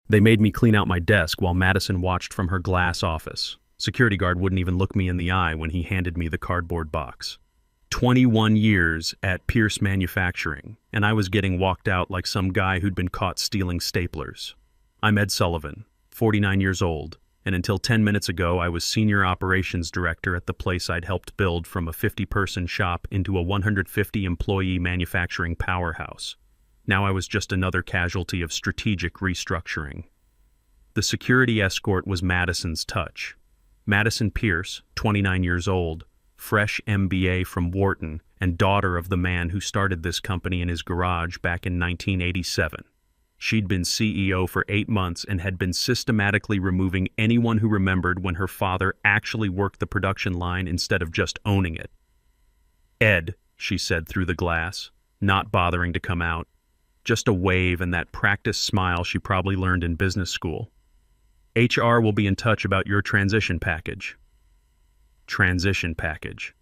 They made me clean out my desk while Madison watched from her glass office. Security guard wouldn't even look me in the eye when he handed me the cardboard box. 21 years at Pierce Manufacturing, and I was getting walked out like some guy who'd been caught stealing staplers. I'm Ed Sullivan, 49 years old, and until 10 minutes ago I was Senior Operations Director at the place I'd helped build from a 50-person shop into a 150-employee manufacturing powerhouse. Now I was just another casualty of strategic restructuring. The security escort was Madison's touch. Madison Pierce, 29 years old, fresh MBA from Wharton, and daughter of the man who started this company in his garage back in 1987. She'd been CEO for 8 months and had been systematically removing anyone who remembered when her father actually worked the production line instead of just owning it. "Ed," she said through the glass, not bothering to come out. Just a wave and that practiced smile she probably learned in business school. "HR will be in touch about your transition package." Transition package.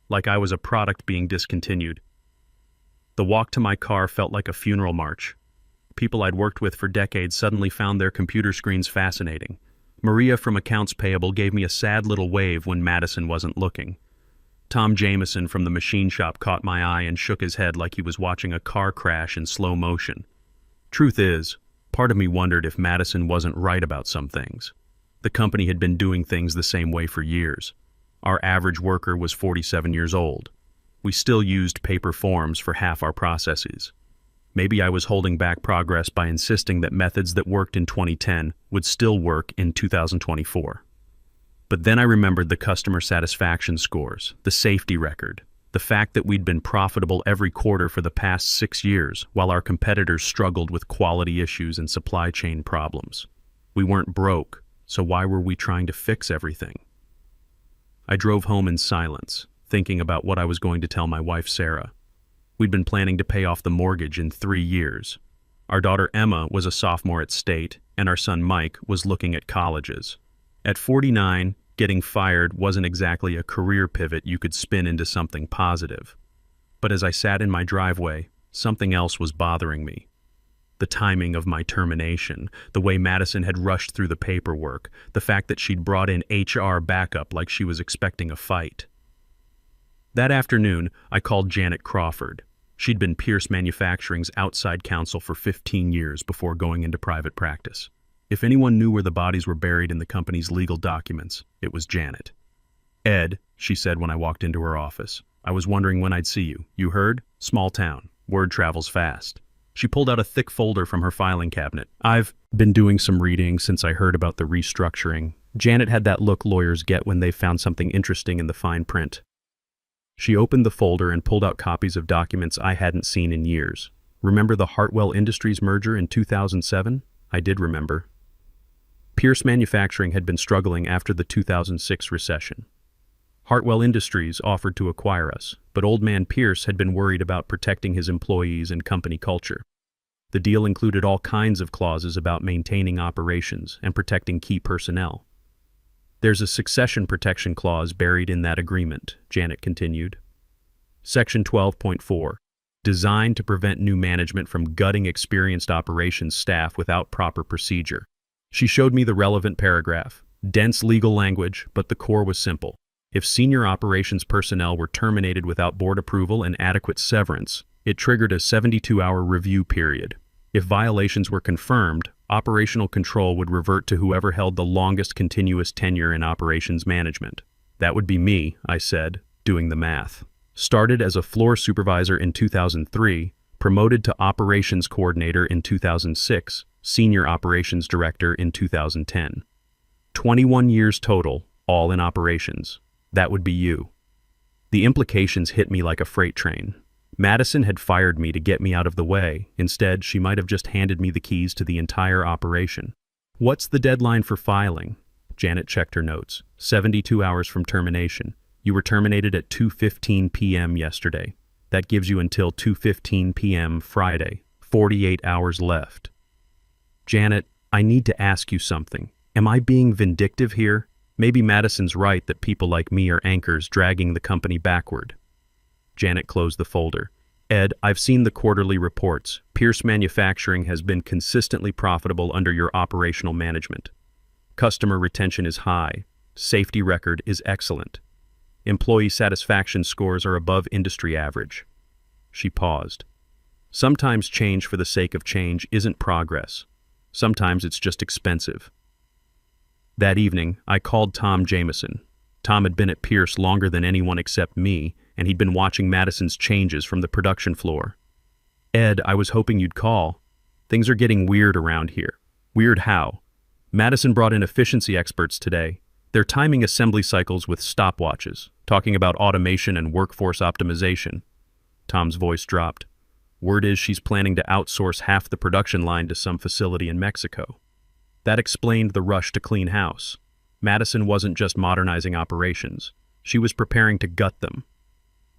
Like I was a product being discontinued. The walk to my car felt like a funeral march. People I'd worked with for decades suddenly found their computer screens fascinating. Maria from Accounts Payable gave me a sad little wave when Madison wasn't looking. Tom Jameson from the machine shop caught my eye and shook his head like he was watching a car crash in slow motion. Truth is, part of me wondered if Madison wasn't right about some things. The company had been doing things the same way for years. Our average worker was 47 years old. We still used paper forms for half our processes. Maybe I was holding back progress by insisting that methods that worked in 2010 would still work in 2024. But then I remembered the customer satisfaction scores, the safety record, the fact that we'd been profitable every quarter for the past 6 years while our competitors struggled with quality issues and supply chain problems. We weren't broke, so why were we trying to fix everything? I drove home in silence, thinking about what I was going to tell my wife Sarah. We'd been planning to pay off the mortgage in 3 years. Our daughter Emma was a sophomore at State, and our son Mike was looking at colleges. At 49, getting fired wasn't exactly a career pivot you could spin into something positive. But as I sat in my driveway, something else was bothering me. The timing of my termination, the way Madison had rushed through the paperwork, the fact that she'd brought in HR backup like she was expecting a fight. That afternoon, I called Janet Crawford. She'd been Pierce Manufacturing's outside counsel for 15 years before going into private practice. If anyone knew where the bodies were buried in the company's legal documents, it was Janet. "Ed," she said when I walked into her office, "I was wondering when I'd see you. You heard? Small town. Word travels fast." She pulled out a thick folder from her filing cabinet. "I've been doing some reading since I heard about the restructuring." Janet had that look lawyers get when they've found something interesting in the fine print. She opened the folder and pulled out copies of documents I hadn't seen in years. Remember the Hartwell Industries merger in 2007? I did remember. Pierce Manufacturing had been struggling after the 2006 recession. Hartwell Industries offered to acquire us, but old man Pierce had been worried about protecting his employees and company culture. The deal included all kinds of clauses about maintaining operations and protecting key personnel. "There's a succession protection clause buried in that agreement," Janet continued. Section 12.4, designed to prevent new management from gutting experienced operations staff without proper procedure. She showed me the relevant paragraph. Dense legal language, but the core was simple. If senior operations personnel were terminated without board approval and adequate severance, it triggered a 72-hour review period. If violations were confirmed, operational control would revert to whoever held the longest continuous tenure in operations management. "That would be me," I said, doing the math. Started as a floor supervisor in 2003, promoted to operations coordinator in 2006, senior operations director in 2010. 21 years total, all in operations. That would be you. The implications hit me like a freight train. Madison had fired me to get me out of the way. Instead, she might have just handed me the keys to the entire operation. "What's the deadline for filing?" Janet checked her notes. 72 hours from termination. You were terminated at 2:15 p.m. yesterday. That gives you until 2:15 p.m. Friday. 48 hours left. "Janet, I need to ask you something. Am I being vindictive here? Maybe Madison's right that people like me are anchors dragging the company backward." Janet closed the folder. Ed, I've seen the quarterly reports. Pierce Manufacturing has been consistently profitable under your operational management. Customer retention is high. Safety record is excellent. Employee satisfaction scores are above industry average. She paused. Sometimes change for the sake of change isn't progress. Sometimes it's just expensive. That evening, I called Tom Jameson. Tom had been at Pierce longer than anyone except me, and he'd been watching Madison's changes from the production floor. Ed, I was hoping you'd call. Things are getting weird around here. Weird how? Madison brought in efficiency experts today. They're timing assembly cycles with stopwatches, talking about automation and workforce optimization. Tom's voice dropped. Word is she's planning to outsource half the production line to some facility in Mexico. That explained the rush to clean house. Madison wasn't just modernizing operations. She was preparing to gut them.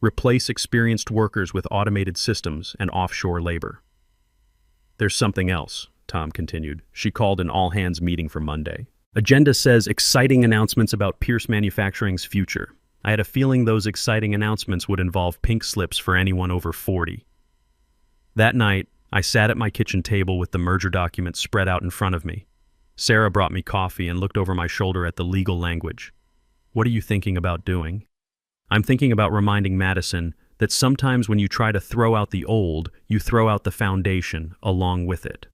Replace experienced workers with automated systems and offshore labor. There's something else, Tom continued. She called an all-hands meeting for Monday. Agenda says exciting announcements about Pierce Manufacturing's future. I had a feeling those exciting announcements would involve pink slips for anyone over 40. That night, I sat at my kitchen table with the merger documents spread out in front of me. Sarah brought me coffee and looked over my shoulder at the legal language. What are you thinking about doing? I'm thinking about reminding Madison that sometimes when you try to throw out the old, you throw out the foundation along with it.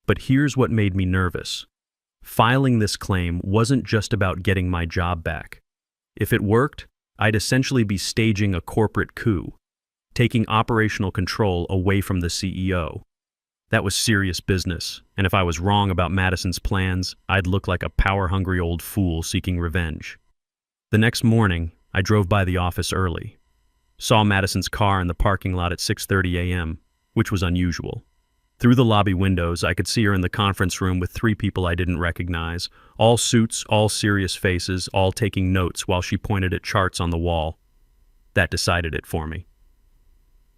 But here's what made me nervous. Filing this claim wasn't just about getting my job back. If it worked, I'd essentially be staging a corporate coup, taking operational control away from the CEO. That was serious business, and if I was wrong about Madison's plans, I'd look like a power-hungry old fool seeking revenge. The next morning, I drove by the office early. Saw Madison's car in the parking lot at 6:30 a.m., which was unusual. Through the lobby windows, I could see her in the conference room with 3 people I didn't recognize, all suits, all serious faces, all taking notes while she pointed at charts on the wall. That decided it for me.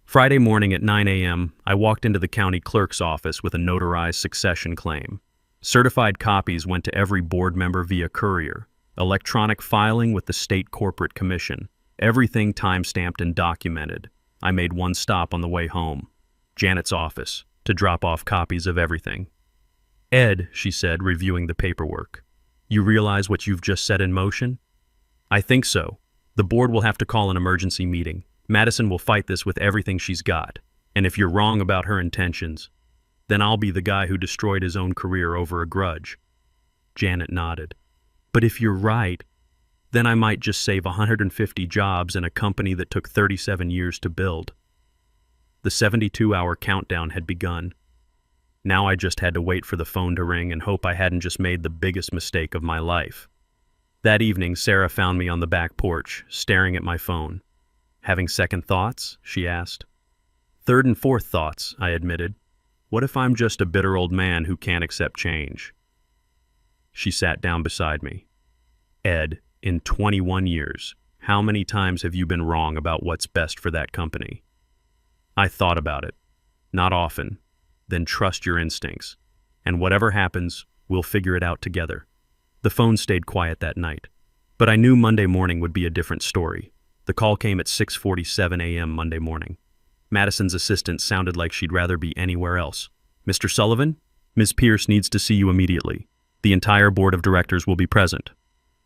Friday morning at 9 a.m., I walked into the county clerk's office with a notarized succession claim. Certified copies went to every board member via courier. Electronic filing with the state corporate commission. Everything time-stamped and documented. I made one stop on the way home. Janet's office, to drop off copies of everything. Ed, she said, reviewing the paperwork. You realize what you've just set in motion? I think so. The board will have to call an emergency meeting. Madison will fight this with everything she's got. And if you're wrong about her intentions, then I'll be the guy who destroyed his own career over a grudge. Janet nodded. But if you're right, then I might just save 150 jobs in a company that took 37 years to build. The 72-hour countdown had begun. Now I just had to wait for the phone to ring and hope I hadn't just made the biggest mistake of my life. That evening, Sarah found me on the back porch, staring at my phone. Having second thoughts? She asked. Third and fourth thoughts, I admitted. What if I'm just a bitter old man who can't accept change? She sat down beside me. Ed, in 21 years, how many times have you been wrong about what's best for that company? I thought about it. Not often. Then trust your instincts. And whatever happens, we'll figure it out together. The phone stayed quiet that night. But I knew Monday morning would be a different story. The call came at 6:47 a.m. Monday morning. Madison's assistant sounded like she'd rather be anywhere else. Mr. Sullivan? Ms. Pierce needs to see you immediately. The entire board of directors will be present.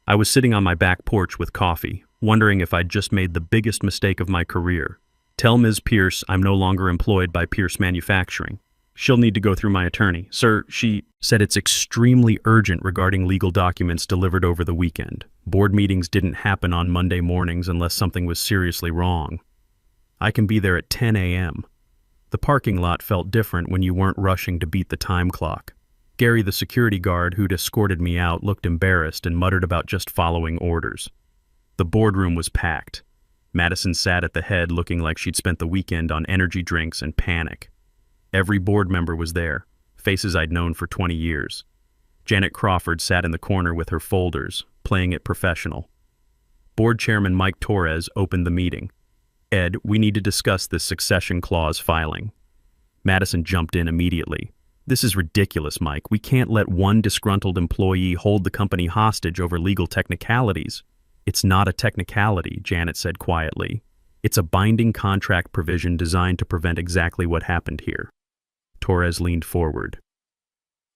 I was sitting on my back porch with coffee, wondering if I'd just made the biggest mistake of my career. Tell Ms. Pierce I'm no longer employed by Pierce Manufacturing. She'll need to go through my attorney. Sir, she said it's extremely urgent regarding legal documents delivered over the weekend. Board meetings didn't happen on Monday mornings unless something was seriously wrong. I can be there at 10 a.m. The parking lot felt different when you weren't rushing to beat the time clock. Gary, the security guard who'd escorted me out, looked embarrassed and muttered about just following orders. The boardroom was packed. Madison sat at the head looking like she'd spent the weekend on energy drinks and panic. Every board member was there, faces I'd known for 20 years. Janet Crawford sat in the corner with her folders, playing it professional. Board Chairman Mike Torres opened the meeting. Ed, we need to discuss this succession clause filing. Madison jumped in immediately. This is ridiculous, Mike. We can't let one disgruntled employee hold the company hostage over legal technicalities. It's not a technicality, Janet said quietly. It's a binding contract provision designed to prevent exactly what happened here. Torres leaned forward.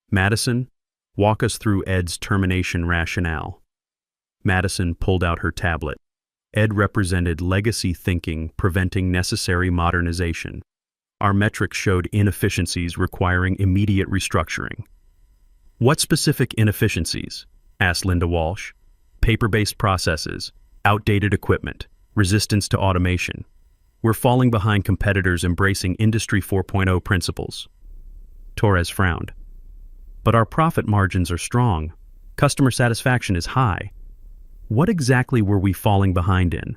Madison, walk us through Ed's termination rationale. Madison pulled out her tablet. Ed represented legacy thinking, preventing necessary modernization. Our metrics showed inefficiencies requiring immediate restructuring. What specific inefficiencies? Asked Linda Walsh. Paper-based processes, outdated equipment, resistance to automation. We're falling behind competitors embracing Industry 4.0 principles. Torres frowned. But our profit margins are strong. Customer satisfaction is high. What exactly were we falling behind in?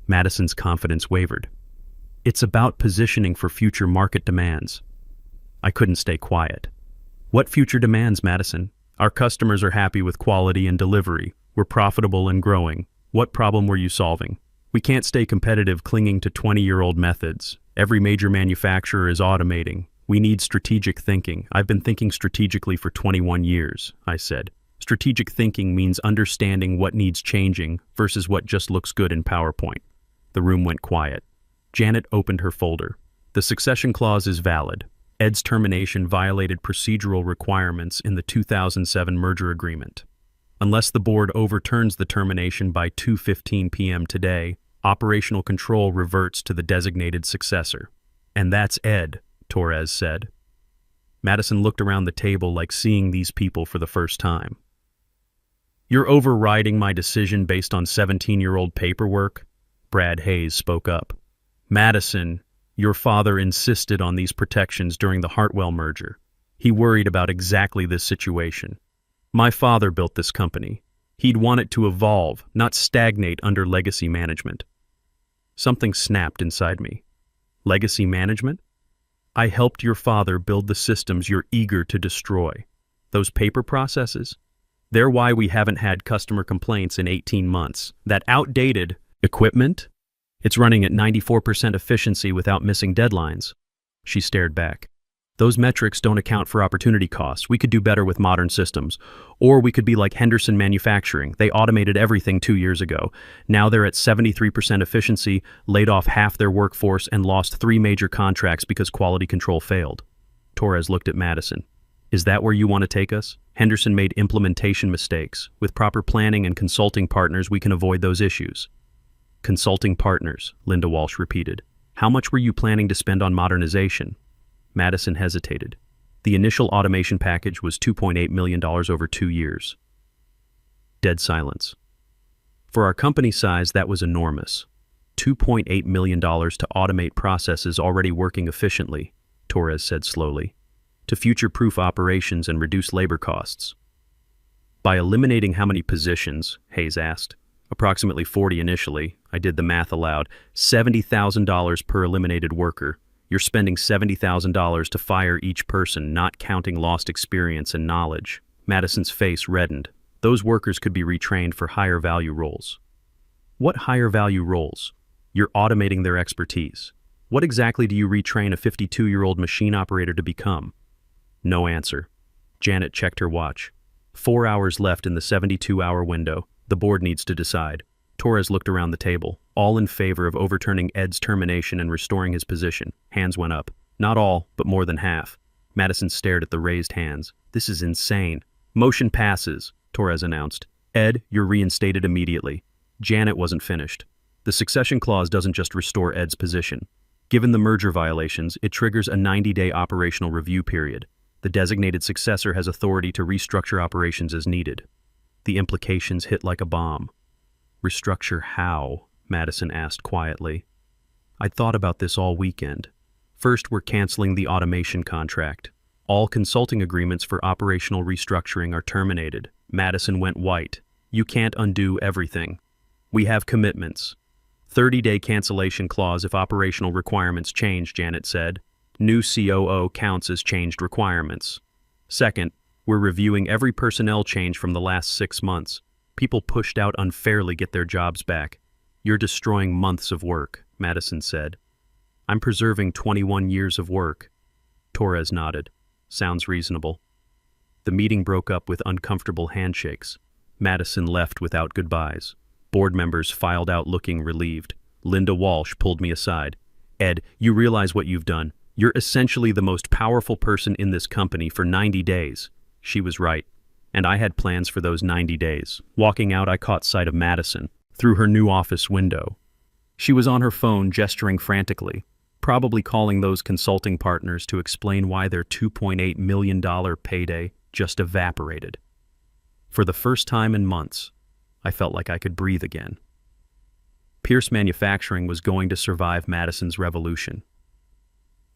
Madison's confidence wavered. It's about positioning for future market demands. I couldn't stay quiet. What future demands, Madison? Our customers are happy with quality and delivery. We're profitable and growing. What problem were you solving? We can't stay competitive clinging to 20-year-old methods. Every major manufacturer is automating. We need strategic thinking. I've been thinking strategically for 21 years, I said. Strategic thinking means understanding what needs changing versus what just looks good in PowerPoint. The room went quiet. Janet opened her folder. The succession clause is valid. Ed's termination violated procedural requirements in the 2007 merger agreement. Unless the board overturns the termination by 2:15 p.m. today, operational control reverts to the designated successor. And that's Ed, Torres said. Madison looked around the table like seeing these people for the first time. You're overriding my decision based on 17-year-old paperwork? Brad Hayes spoke up. Madison, your father insisted on these protections during the Hartwell merger. He worried about exactly this situation. My father built this company. He'd want it to evolve, not stagnate under legacy management. Something snapped inside me. Legacy management? I helped your father build the systems you're eager to destroy. Those paper processes? They're why we haven't had customer complaints in 18 months. That outdated equipment? It's running at 94% efficiency without missing deadlines. She stared back. Those metrics don't account for opportunity costs. We could do better with modern systems. Or we could be like Henderson Manufacturing. They automated everything 2 years ago. Now they're at 73% efficiency, laid off half their workforce, and lost 3 major contracts because quality control failed. Torres looked at Madison. Is that where you want to take us? Henderson made implementation mistakes. With proper planning and consulting partners, we can avoid those issues. Consulting partners, Linda Walsh repeated. How much were you planning to spend on modernization? Madison hesitated. The initial automation package was $2.8 million over 2 years. Dead silence. For our company size, that was enormous. $2.8 million to automate processes already working efficiently, Torres said slowly, to future-proof operations and reduce labor costs. By eliminating how many positions, Hayes asked. Approximately 40 initially. I did the math aloud. $70,000 per eliminated worker. You're spending $70,000 to fire each person, not counting lost experience and knowledge. Madison's face reddened. Those workers could be retrained for higher value roles. What higher value roles? You're automating their expertise. What exactly do you retrain a 52-year-old machine operator to become? No answer. Janet checked her watch. 4 hours left in the 72-hour window. The board needs to decide. Torres looked around the table, all in favor of overturning Ed's termination and restoring his position. Hands went up. Not all, but more than half. Madison stared at the raised hands. This is insane. Motion passes, Torres announced. Ed, you're reinstated immediately. Janet wasn't finished. The succession clause doesn't just restore Ed's position. Given the merger violations, it triggers a 90-day operational review period. The designated successor has authority to restructure operations as needed. The implications hit like a bomb. Restructure how? Madison asked quietly. I'd thought about this all weekend. First, we're canceling the automation contract. All consulting agreements for operational restructuring are terminated. Madison went white. You can't undo everything. We have commitments. 30-day cancellation clause if operational requirements change, Janet said. New COO counts as changed requirements. Second, we're reviewing every personnel change from the last 6 months. People pushed out unfairly get their jobs back. You're destroying months of work, Madison said. I'm preserving 21 years of work. Torres nodded. Sounds reasonable. The meeting broke up with uncomfortable handshakes. Madison left without goodbyes. Board members filed out looking relieved. Linda Walsh pulled me aside. "Ed, you realize what you've done. You're essentially the most powerful person in this company for 90 days. She was right. And I had plans for those 90 days. Walking out, I caught sight of Madison through her new office window. She was on her phone gesturing frantically, probably calling those consulting partners to explain why their $2.8 million payday just evaporated. For the first time in months, I felt like I could breathe again. Pierce Manufacturing was going to survive Madison's revolution.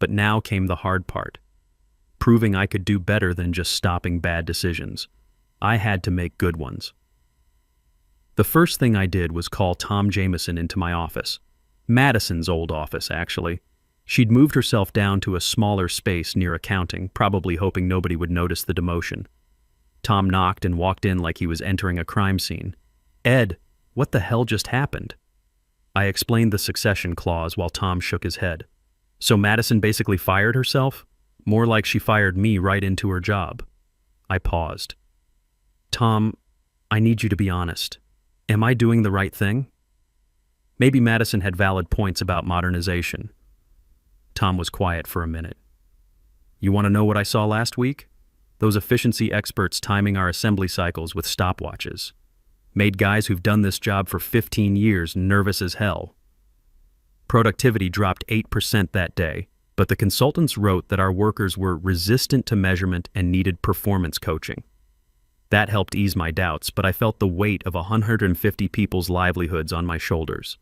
But now came the hard part, proving I could do better than just stopping bad decisions. I had to make good ones. The first thing I did was call Tom Jameson into my office. Madison's old office, actually. She'd moved herself down to a smaller space near accounting, probably hoping nobody would notice the demotion. Tom knocked and walked in like he was entering a crime scene. "Ed, what the hell just happened?" I explained the succession clause while Tom shook his head. "So Madison basically fired herself? More like she fired me right into her job." I paused. "Tom, I need you to be honest. Am I doing the right thing?" Maybe Madison had valid points about modernization. Tom was quiet for a minute. "You want to know what I saw last week? Those efficiency experts timing our assembly cycles with stopwatches. Made guys who've done this job for 15 years nervous as hell. Productivity dropped 8% that day, but the consultants wrote that our workers were resistant to measurement and needed performance coaching. That helped ease my doubts, but I felt the weight of 150 people's livelihoods on my shoulders.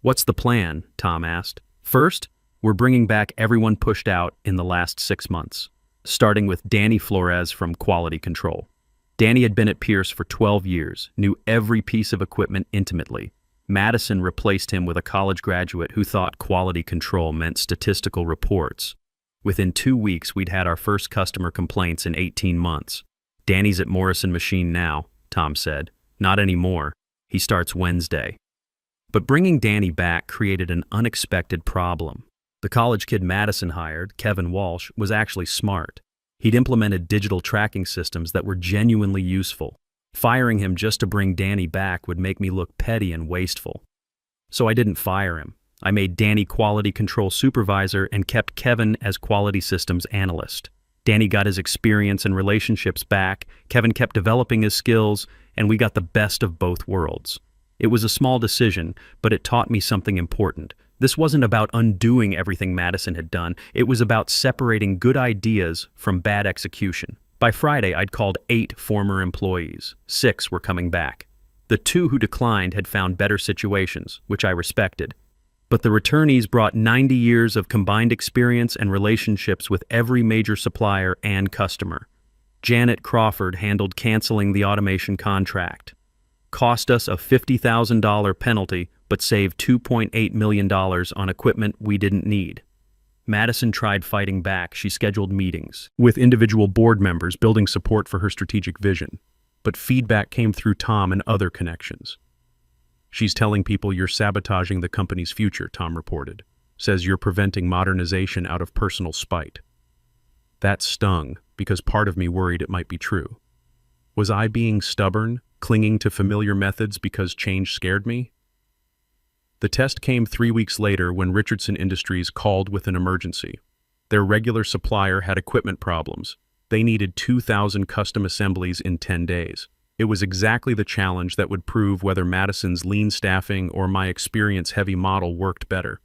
"What's the plan?" Tom asked. "First, we're bringing back everyone pushed out in the last 6 months, starting with Danny Flores from Quality Control. Danny had been at Pierce for 12 years, knew every piece of equipment intimately. Madison replaced him with a college graduate who thought quality control meant statistical reports. Within 2 weeks, we'd had our first customer complaints in 18 months. Danny's at Morrison Machine now," Tom said. "Not anymore. He starts Wednesday." But bringing Danny back created an unexpected problem. The college kid Madison hired, Kevin Walsh, was actually smart. He'd implemented digital tracking systems that were genuinely useful. Firing him just to bring Danny back would make me look petty and wasteful. So I didn't fire him. I made Danny quality control supervisor and kept Kevin as quality systems analyst. Danny got his experience and relationships back, Kevin kept developing his skills, and we got the best of both worlds. It was a small decision, but it taught me something important. This wasn't about undoing everything Madison had done. It was about separating good ideas from bad execution. By Friday, I'd called 8 former employees. 6 were coming back. The 2 who declined had found better situations, which I respected. But the returnees brought 90 years of combined experience and relationships with every major supplier and customer. Janet Crawford handled canceling the automation contract. Cost us a $50,000 penalty, but saved $2.8 million on equipment we didn't need. Madison tried fighting back. She scheduled meetings with individual board members, building support for her strategic vision. But feedback came through Tom and other connections. "She's telling people you're sabotaging the company's future," Tom reported. "Says you're preventing modernization out of personal spite." That stung, because part of me worried it might be true. Was I being stubborn, clinging to familiar methods because change scared me? The test came 3 weeks later when Richardson Industries called with an emergency. Their regular supplier had equipment problems. They needed 2,000 custom assemblies in 10 days. It was exactly the challenge that would prove whether Madison's lean staffing or my experience-heavy model worked better.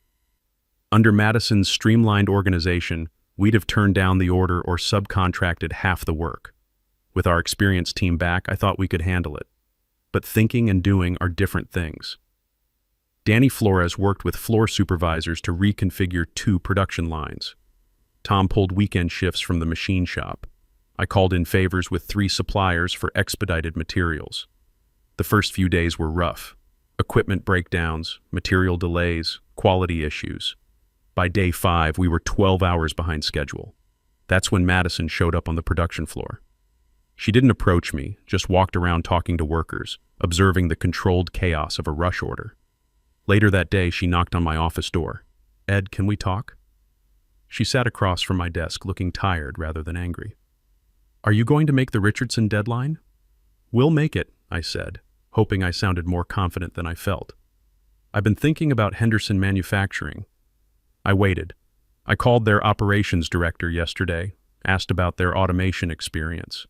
Under Madison's streamlined organization, we'd have turned down the order or subcontracted half the work. With our experienced team back, I thought we could handle it. But thinking and doing are different things. Danny Flores worked with floor supervisors to reconfigure 2 production lines. Tom pulled weekend shifts from the machine shop. I called in favors with 3 suppliers for expedited materials. The first few days were rough. Equipment breakdowns, material delays, quality issues. By day 5, we were 12 hours behind schedule. That's when Madison showed up on the production floor. She didn't approach me, just walked around talking to workers, observing the controlled chaos of a rush order. Later that day, she knocked on my office door. "Ed, can we talk?" She sat across from my desk, looking tired rather than angry. "Are you going to make the Richardson deadline?" "We'll make it," I said, hoping I sounded more confident than I felt. I've been thinking about Henderson Manufacturing. I waited. I called their operations director yesterday, asked about their automation experience.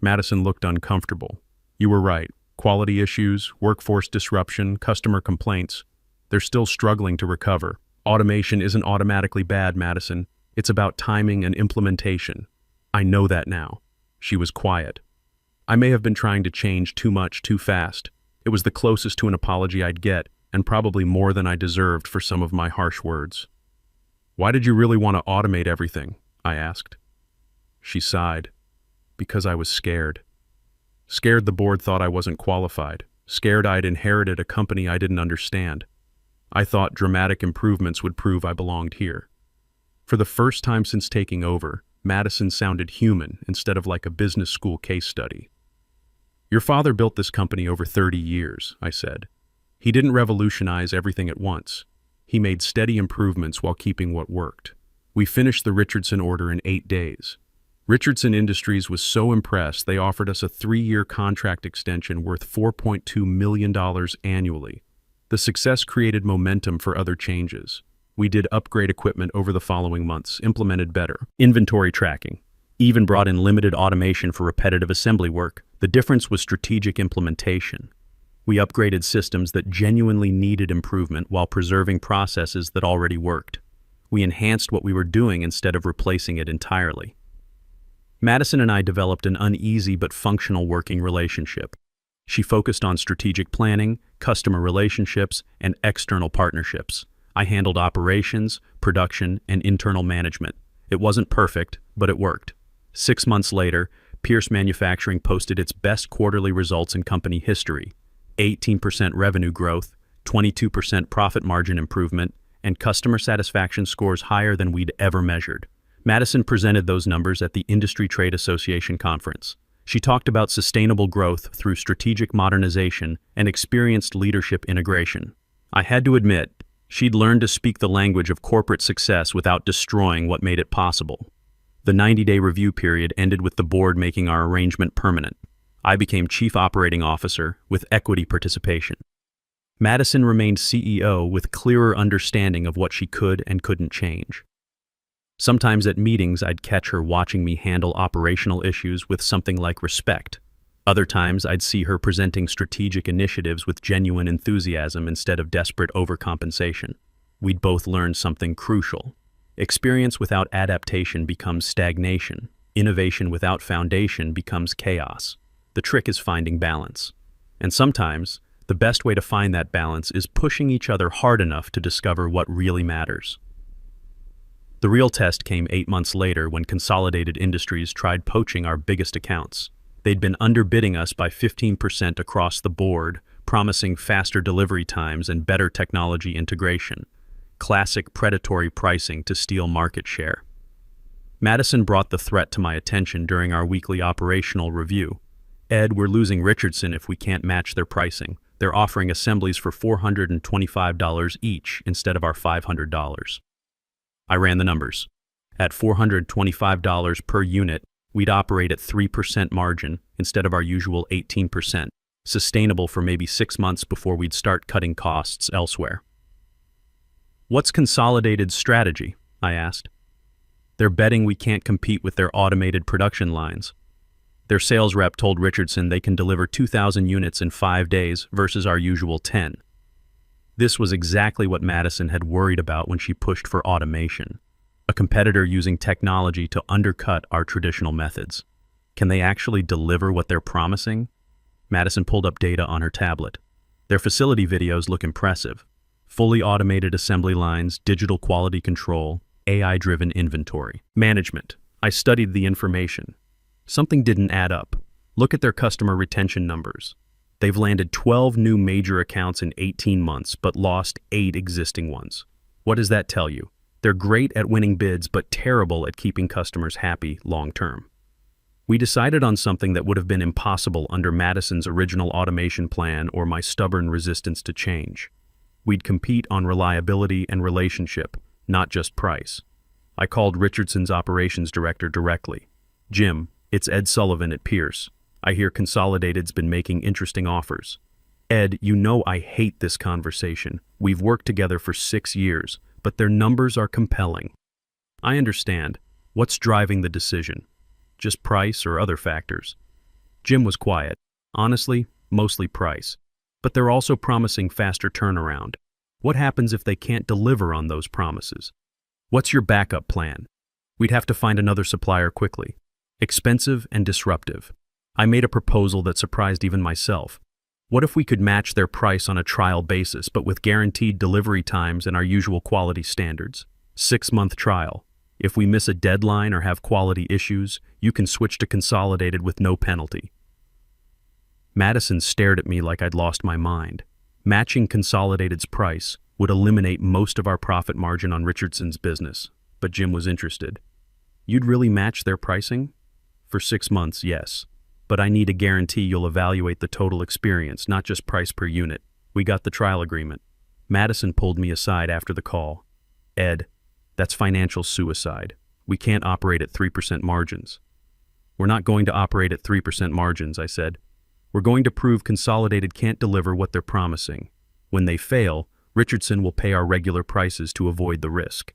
Madison looked uncomfortable. You were right. Quality issues, workforce disruption, customer complaints. They're still struggling to recover. Automation isn't automatically bad, Madison. It's about timing and implementation. I know that now. She was quiet. I may have been trying to change too much too fast. It was the closest to an apology I'd get, and probably more than I deserved for some of my harsh words. Why did you really want to automate everything? I asked. She sighed. Because I was scared. Scared the board thought I wasn't qualified. Scared I'd inherited a company I didn't understand. I thought dramatic improvements would prove I belonged here. For the first time since taking over, Madison sounded human instead of like a business school case study. Your father built this company over 30 years, I said. He didn't revolutionize everything at once. He made steady improvements while keeping what worked. We finished the Richardson order in 8 days. Richardson Industries was so impressed they offered us a 3-year contract extension worth $4.2 million annually. The success created momentum for other changes. We did upgrade equipment over the following months, implemented better inventory tracking, even brought in limited automation for repetitive assembly work. The difference was strategic implementation. We upgraded systems that genuinely needed improvement while preserving processes that already worked. We enhanced what we were doing instead of replacing it entirely. Madison and I developed an uneasy but functional working relationship. She focused on strategic planning, customer relationships, and external partnerships. I handled operations, production, and internal management. It wasn't perfect, but it worked. 6 months later, Pierce Manufacturing posted its best quarterly results in company history. 18% revenue growth, 22% profit margin improvement, and customer satisfaction scores higher than we'd ever measured. Madison presented those numbers at the Industry Trade Association conference. She talked about sustainable growth through strategic modernization and experienced leadership integration. I had to admit, she'd learned to speak the language of corporate success without destroying what made it possible. The 90-day review period ended with the board making our arrangement permanent. I became Chief Operating Officer with equity participation. Madison remained CEO with clearer understanding of what she could and couldn't change. Sometimes at meetings, I'd catch her watching me handle operational issues with something like respect. Other times, I'd see her presenting strategic initiatives with genuine enthusiasm instead of desperate overcompensation. We'd both learn something crucial. Experience without adaptation becomes stagnation. Innovation without foundation becomes chaos. The trick is finding balance. And sometimes, the best way to find that balance is pushing each other hard enough to discover what really matters. The real test came 8 months later when Consolidated Industries tried poaching our biggest accounts. They'd been underbidding us by 15% across the board, promising faster delivery times and better technology integration. Classic predatory pricing to steal market share. Madison brought the threat to my attention during our weekly operational review. Ed, we're losing Richardson if we can't match their pricing. They're offering assemblies for $425 each instead of our $500. I ran the numbers. At $425 per unit, we'd operate at 3% margin instead of our usual 18%, sustainable for maybe 6 months before we'd start cutting costs elsewhere. What's Consolidated's strategy? I asked. They're betting we can't compete with their automated production lines. Their sales rep told Richardson they can deliver 2,000 units in 5 days versus our usual 10. This was exactly what Madison had worried about when she pushed for automation. A competitor using technology to undercut our traditional methods. Can they actually deliver what they're promising? Madison pulled up data on her tablet. Their facility videos look impressive. Fully automated assembly lines, digital quality control, AI-driven inventory. Management. I studied the information. Something didn't add up. Look at their customer retention numbers. They've landed 12 new major accounts in 18 months, but lost 8 existing ones. What does that tell you? They're great at winning bids, but terrible at keeping customers happy long-term. We decided on something that would have been impossible under Madison's original automation plan or my stubborn resistance to change. We'd compete on reliability and relationship, not just price. I called Richardson's operations director directly. Jim, it's Ed Sullivan at Pierce. I hear Consolidated's been making interesting offers. Ed, you know I hate this conversation. We've worked together for 6 years, but their numbers are compelling. I understand. What's driving the decision? Just price or other factors? Jim was quiet. Honestly, mostly price. But they're also promising faster turnaround. What happens if they can't deliver on those promises? What's your backup plan? We'd have to find another supplier quickly. Expensive and disruptive. I made a proposal that surprised even myself. What if we could match their price on a trial basis, but with guaranteed delivery times and our usual quality standards? 6-month trial. If we miss a deadline or have quality issues, you can switch to Consolidated with no penalty. Madison stared at me like I'd lost my mind. Matching Consolidated's price would eliminate most of our profit margin on Richardson's business, but Jim was interested. You'd really match their pricing? For 6 months, yes. But I need a guarantee you'll evaluate the total experience, not just price per unit. We got the trial agreement. Madison pulled me aside after the call. Ed, that's financial suicide. We can't operate at 3% margins. We're not going to operate at 3% margins, I said. We're going to prove Consolidated can't deliver what they're promising. When they fail, Richardson will pay our regular prices to avoid the risk.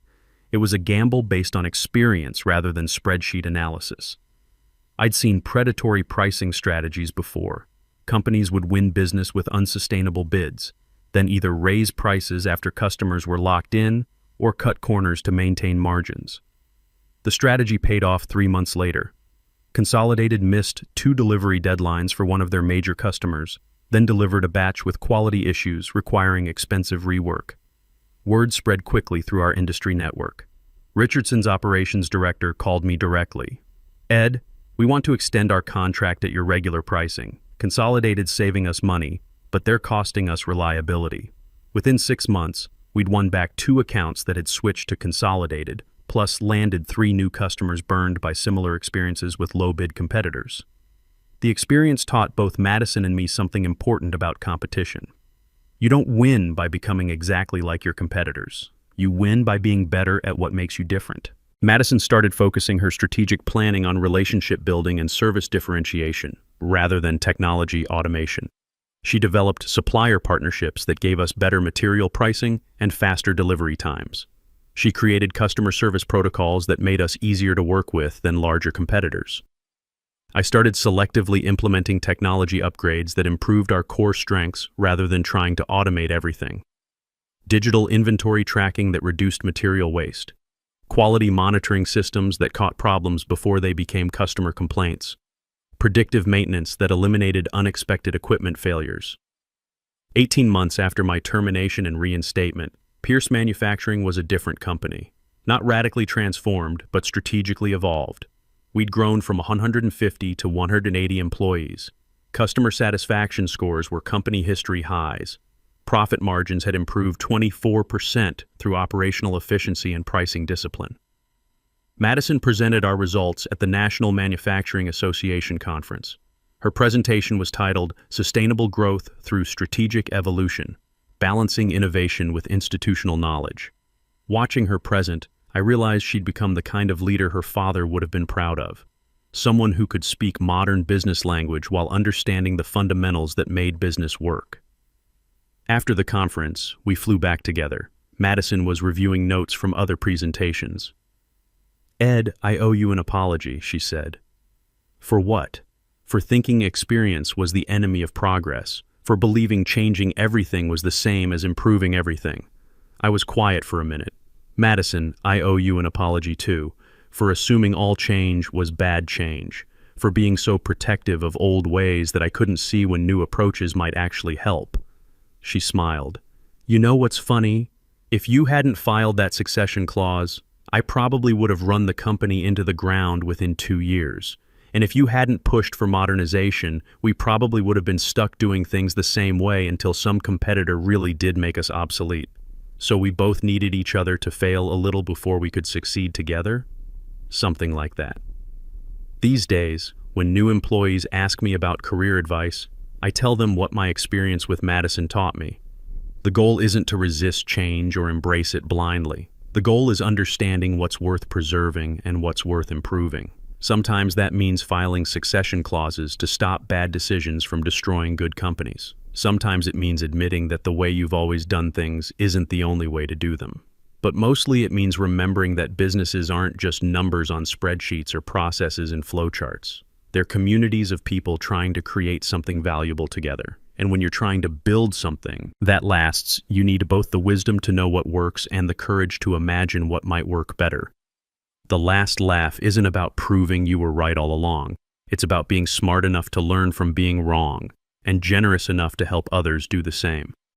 It was a gamble based on experience rather than spreadsheet analysis. I'd seen predatory pricing strategies before. Companies would win business with unsustainable bids, then either raise prices after customers were locked in or cut corners to maintain margins. The strategy paid off 3 months later. Consolidated missed 2 delivery deadlines for one of their major customers, then delivered a batch with quality issues requiring expensive rework. Word spread quickly through our industry network. Richardson's operations director called me directly. Ed, we want to extend our contract at your regular pricing. Consolidated's saving us money, but they're costing us reliability. Within 6 months, we'd won back 2 accounts that had switched to Consolidated, plus landed 3 new customers burned by similar experiences with low-bid competitors. The experience taught both Madison and me something important about competition. You don't win by becoming exactly like your competitors. You win by being better at what makes you different. Madison started focusing her strategic planning on relationship building and service differentiation, rather than technology automation. She developed supplier partnerships that gave us better material pricing and faster delivery times. She created customer service protocols that made us easier to work with than larger competitors. I started selectively implementing technology upgrades that improved our core strengths rather than trying to automate everything. Digital inventory tracking that reduced material waste. Quality monitoring systems that caught problems before they became customer complaints. Predictive maintenance that eliminated unexpected equipment failures. 18 months after my termination and reinstatement, Pierce Manufacturing was a different company. Not radically transformed, but strategically evolved. We'd grown from 150 to 180 employees. Customer satisfaction scores were company history highs. Profit margins had improved 24% through operational efficiency and pricing discipline. Madison presented our results at the National Manufacturing Association Conference. Her presentation was titled Sustainable Growth Through Strategic Evolution, Balancing Innovation with Institutional Knowledge. Watching her present, I realized she'd become the kind of leader her father would have been proud of. Someone who could speak modern business language while understanding the fundamentals that made business work. After the conference, we flew back together. Madison was reviewing notes from other presentations. Ed, I owe you an apology, she said. For what? For thinking experience was the enemy of progress, for believing changing everything was the same as improving everything. I was quiet for a minute. Madison, I owe you an apology too, for assuming all change was bad change, for being so protective of old ways that I couldn't see when new approaches might actually help. She smiled. You know what's funny? If you hadn't filed that succession clause, I probably would have run the company into the ground within 2 years. And if you hadn't pushed for modernization, we probably would have been stuck doing things the same way until some competitor really did make us obsolete. So we both needed each other to fail a little before we could succeed together? Something like that. These days, when new employees ask me about career advice, I tell them what my experience with Madison taught me. The goal isn't to resist change or embrace it blindly. The goal is understanding what's worth preserving and what's worth improving. Sometimes that means filing succession clauses to stop bad decisions from destroying good companies. Sometimes it means admitting that the way you've always done things isn't the only way to do them. But mostly it means remembering that businesses aren't just numbers on spreadsheets or processes in flowcharts. They're communities of people trying to create something valuable together. And when you're trying to build something that lasts, you need both the wisdom to know what works and the courage to imagine what might work better. The last laugh isn't about proving you were right all along. It's about being smart enough to learn from being wrong and generous enough to help others do the same.